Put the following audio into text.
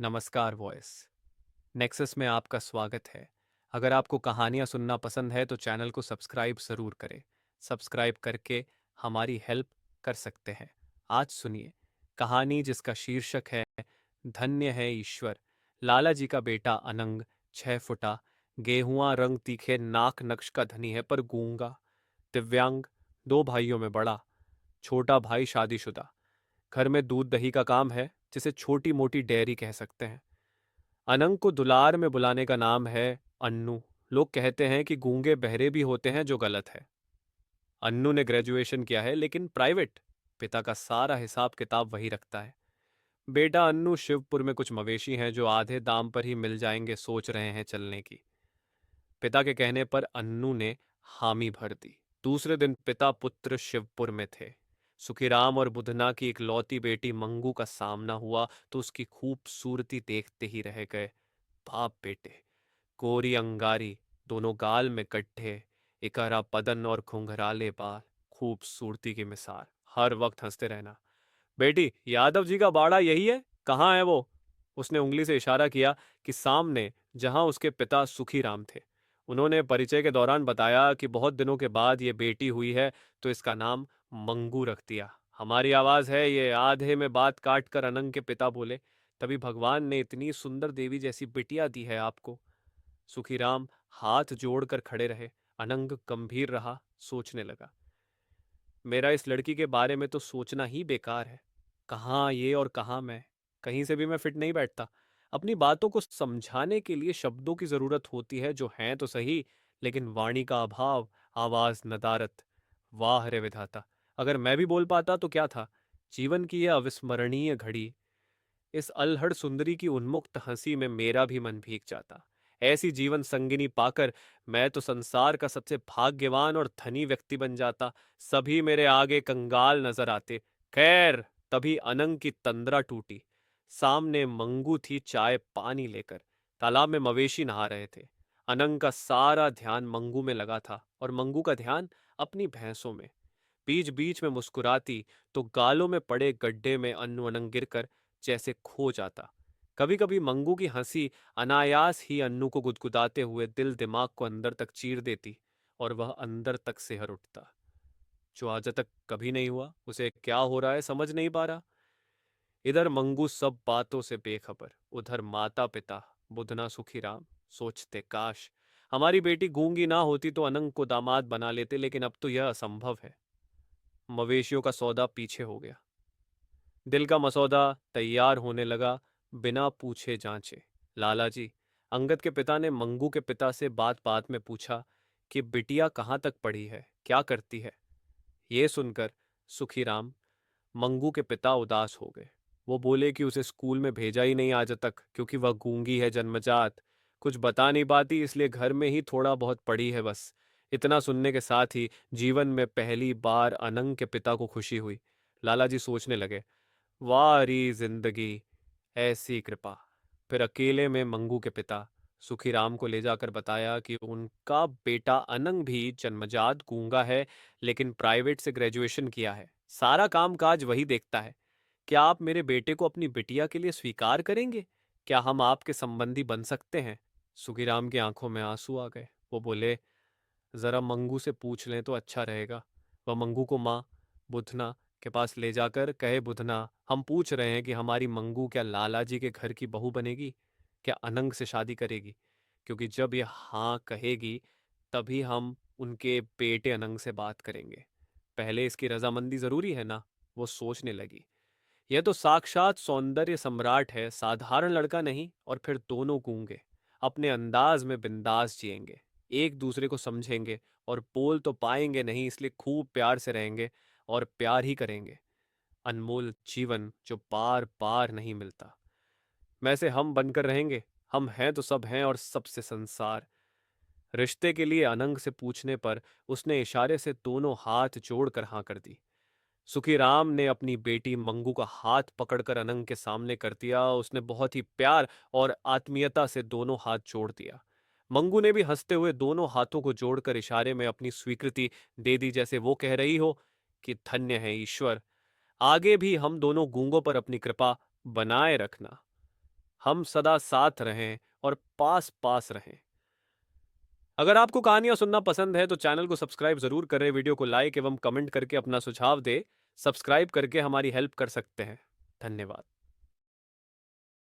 नमस्कार voice nexus में आपका स्वागत है। अगर आपको कहानियाँ सुनना पसंद है तो चैनल को सब्सक्राइब ज़रूर करें। सब्सक्राइब करके हमारी हेल्प कर सकते हैं। आज सुनिए कहानी जिसका शीर्षक है धन्य है ईश्वर। लाला जी का बेटा अनंग 6 फुटा, गेहुआ रंग, तीखे नाक नक्श का धनी है पर गूंगा, दिव्यांग, 2 भाइयों में बड़ा। छोटा भाई शादीशुदा, घर में दूध दही का काम है जिसे छोटी मोटी डेयरी कह सकते हैं। अनंग को दुलार में बुलाने का नाम है अन्नू। लोग कहते हैं कि गूंगे बहरे भी होते हैं, जो गलत है। अन्नू ने ग्रेजुएशन किया है लेकिन प्राइवेट। पिता का सारा हिसाब किताब वही रखता है। बेटा अन्नू शिवपुर में कुछ मवेशी हैं जो आधे दाम पर ही मिल जाएंगे, सोच रहे हैं चलने की। पिता के कहने पर अन्नू ने हामी भर दी। दूसरे दिन पिता पुत्र शिवपुर में थे। सुखीराम और बुधना की इकलौती बेटी मंगू का सामना हुआ तो उसकी खूबसूरती देखते ही रह गए। बाप बेटे, कोरी अंगारी, दोनों गाल में गड्ढे, इकहरा बदन और घुंघराले बाल, खूबसूरती की मिसाल। हर वक्त हंसते रहना। बेटी, यादव जी का बाड़ा यही है, कहाँ है वो? उसने उंगली से इशारा किया कि सामने, जहां उसके पिता सुखीराम थे। उन्होंने परिचय के दौरान बताया कि बहुत दिनों के बाद ये बेटी हुई है तो इसका नाम मंगू रख दिया। हमारी आवाज है ये, आधे में बात काट कर अनंग के पिता बोले। तभी भगवान ने इतनी सुंदर देवी जैसी बिटिया दी है आपको। सुखीराम हाथ जोड़कर खड़े रहे। अनंग गंभीर रहा, सोचने लगा। मेरा इस लड़की के बारे में तो सोचना ही बेकार है। कहाँ ये और कहाँ मैं, कहीं से भी मैं फिट नहीं बैठता। अपनी बातों को समझाने के लिए शब्दों की जरूरत होती है जो हैं तो सही, लेकिन वाणी का अभाव, आवाज नदारत। वाह रे विधाता, अगर मैं भी बोल पाता तो क्या था। जीवन की यह अविस्मरणीय घड़ी, इस अल्हड़ सुंदरी की उन्मुक्त हंसी में मेरा भी मन भीग जाता। ऐसी जीवन संगिनी पाकर मैं तो संसार का सबसे भाग्यवान और धनी व्यक्ति बन जाता। सभी मेरे आगे कंगाल नजर आते। खैर, तभी अनंग की तंद्रा टूटी। सामने मंगू थी चाय पानी लेकर। तालाब में मवेशी नहा रहे थे। अनंग का सारा ध्यान मंगू में लगा था और मंगू का ध्यान अपनी भैंसों में। बीच बीच में मुस्कुराती तो गालों में पड़े गड्ढे में अन्न अनंग गिरकर जैसे खो जाता। कभी कभी मंगू की हंसी अनायास ही अन्नू को गुदगुदाते हुए दिल दिमाग को अंदर तक चीर देती और वह अंदर तक सिहर उठता। जो आज तक कभी नहीं हुआ, उसे क्या हो रहा है समझ नहीं पा रहा। इधर मंगू सब बातों से बेखबर, उधर माता पिता बुधना सुखीराम सोचते, काश हमारी बेटी गूंगी ना होती तो अनंग को दामाद बना लेते, लेकिन अब तो यह असंभव है। मवेशियों का सौदा पीछे हो गया। दिल का मसौदा तैयार होने लगा, बिना पूछे जांचे। लाला जी, अंगद के पिता ने मंगू के पिता से बात बात में पूछा कि बिटिया कहाँ तक पढ़ी है, क्या करती है। ये सुनकर सुखीराम, मंगू के पिता, उदास हो गए। वो बोले कि उसे स्कूल में भेजा ही नहीं आज तक, क्योंकि वह गूंगी है जन्मजात, कुछ बता नहीं पाती, इसलिए घर में ही थोड़ा बहुत पढ़ी है बस। इतना सुनने के साथ ही जीवन में पहली बार अनंग के पिता को खुशी हुई। लाला जी सोचने लगे, वारी जिंदगी, ऐसी कृपा। फिर अकेले में मंगू के पिता सुखीराम को ले जाकर बताया कि उनका बेटा अनंग भी जन्मजात गूंगा है, लेकिन प्राइवेट से ग्रेजुएशन किया है, सारा काम काज वही देखता है। क्या आप मेरे बेटे को अपनी बिटिया के लिए स्वीकार करेंगे? क्या हम आपके संबंधी बन सकते हैं? सुखीराम की आंखों में आंसू आ गए। वो बोले, जरा मंगू से पूछ लें तो अच्छा रहेगा। वह मंगू को माँ बुधना के पास ले जाकर कहे, बुधना, हम पूछ रहे हैं कि हमारी मंगू क्या लाला जी के घर की बहू बनेगी, क्या अनंग से शादी करेगी? क्योंकि जब यह हाँ कहेगी तभी हम उनके बेटे अनंग से बात करेंगे। पहले इसकी रजामंदी जरूरी है ना। वो सोचने लगी, यह तो साक्षात सौंदर्य सम्राट है, साधारण लड़का नहीं। और फिर दोनों गूंगे अपने अंदाज में बिंदास जिएंगे, एक दूसरे को समझेंगे और बोल तो पाएंगे नहीं, इसलिए खूब प्यार से रहेंगे और प्यार ही करेंगे। अनमोल जीवन जो बार बार नहीं मिलता। वैसे हम बनकर रहेंगे। हम हैं तो सब हैं और सबसे संसार। रिश्ते के लिए अनंग से पूछने पर उसने इशारे से दोनों हाथ जोड़कर हाँ कर दी। सुखीराम ने अपनी बेटी मंगू का हाथ पकड़कर अनंग के सामने कर दिया। उसने बहुत ही प्यार और आत्मीयता से दोनों हाथ जोड़ दिया। मंगू ने भी हंसते हुए दोनों हाथों को जोड़कर इशारे में अपनी स्वीकृति दे दी, जैसे वो कह रही हो कि धन्य है ईश्वर, आगे भी हम दोनों गूंगों पर अपनी कृपा बनाए रखना। हम सदा साथ रहें और पास पास रहें। अगर आपको कहानियां सुनना पसंद है तो चैनल को सब्सक्राइब जरूर करें, वीडियो को लाइक एवं कमेंट करके अपना सुझाव दे। सब्सक्राइब करके हमारी हेल्प कर सकते हैं। धन्यवाद।